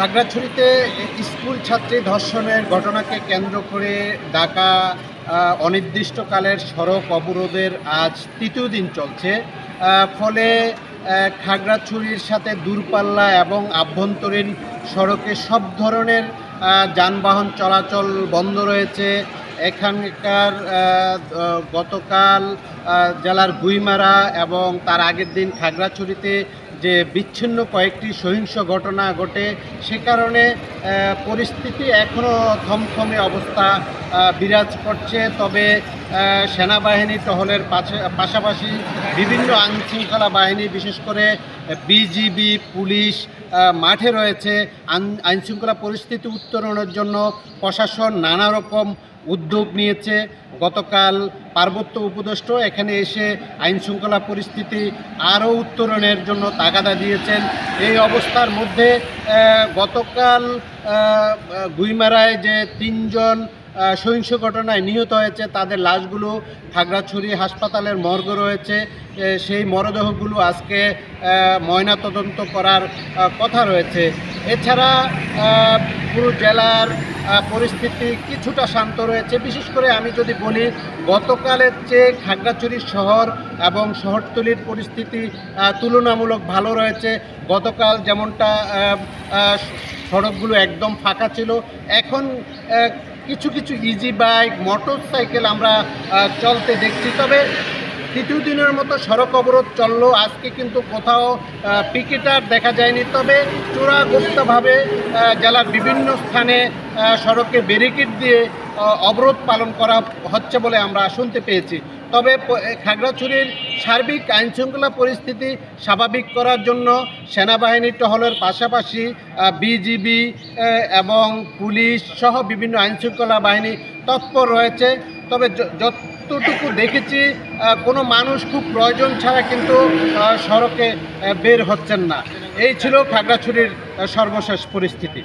খাগড়াছড়িতে school ছাত্রী ধর্ষণের ঘটনাকে কেন্দ্র করে ডাকা অনির্দিষ্টকালের সড়ক অবরোধের আজ তৃতীয় দিন চলছে। ফলে খাগড়াছড়ির সাথে দূরপাল্লা এবং আভ্যন্তরীণ সড়কে সব ধরনের যানবাহন চলাচল বন্ধ রয়েছে। এখানকার গতকাল জেলার গুইমারা এবং তার আগের দিন খাগড়াছড়িতে যে বিচ্ছিন্ন কয়েকটি সহিংস ঘটনা ঘটে, সে কারণে পরিস্থিতি এখনও থমথমে অবস্থা বিরাজ করছে। তবে সেনাবাহিনী টহলের পাশাপাশি বিভিন্ন আইনশৃঙ্খলা বাহিনী, বিশেষ করে বিজিবি, পুলিশ মাঠে রয়েছে। আইনশৃঙ্খলা পরিস্থিতি উত্তরণের জন্য প্রশাসন নানা রকম উদ্যোগ নিয়েছে। গতকাল পার্বত্য উপদেষ্টা এখানে এসে আইনশৃঙ্খলা পরিস্থিতি আরও উত্তরণের জন্য তাগাদা দিয়েছেন। এই অবস্থার মধ্যে গতকাল গুইমারায় যে 3 জন সহিংস ঘটনায় নিহত হয়েছে, তাদের লাশগুলো খাগড়াছড়ি হাসপাতালের মর্গে রয়েছে। সেই মরদেহগুলো আজকে ময়নাতদন্ত করার কথা রয়েছে। এছাড়া পুরো জেলার পরিস্থিতি কিছুটা শান্ত রয়েছে। বিশেষ করে আমি যদি বলি, গতকালের চেয়ে খাগড়াছড়ি শহর এবং শহরতলির পরিস্থিতি তুলনামূলক ভালো রয়েছে। গতকাল যেমনটা সড়কগুলো একদম ফাঁকা ছিল, এখন কিছু কিছু ইজি বাইক, মোটর সাইকেল আমরা চলতে দেখছি। তবে তৃতীয় দিনের মতো সড়ক অবরোধ চললো। আজকে কিন্তু কোথাও পিকেটার দেখা যায়নি। তবে চোরাগুপ্তভাবে জেলার বিভিন্ন স্থানে সড়কে ব্যারিকেড দিয়ে অবরোধ পালন করা হচ্ছে বলে আমরা শুনতে পেয়েছি। তবে খাগড়াছড়ির সার্বিক আইনশৃঙ্খলা পরিস্থিতি স্বাভাবিক করার জন্য সেনাবাহিনী টহলের পাশাপাশি বিজিবি এবং পুলিশ সহ বিভিন্ন আইনশৃঙ্খলা বাহিনী তৎপর রয়েছে। তবে যতটুকু দেখেছি, কোনো মানুষ খুব প্রয়োজন ছাড়া কিন্তু সড়কে বের হচ্ছেন না। এই ছিল খাগড়াছড়ির সর্বশেষ পরিস্থিতি।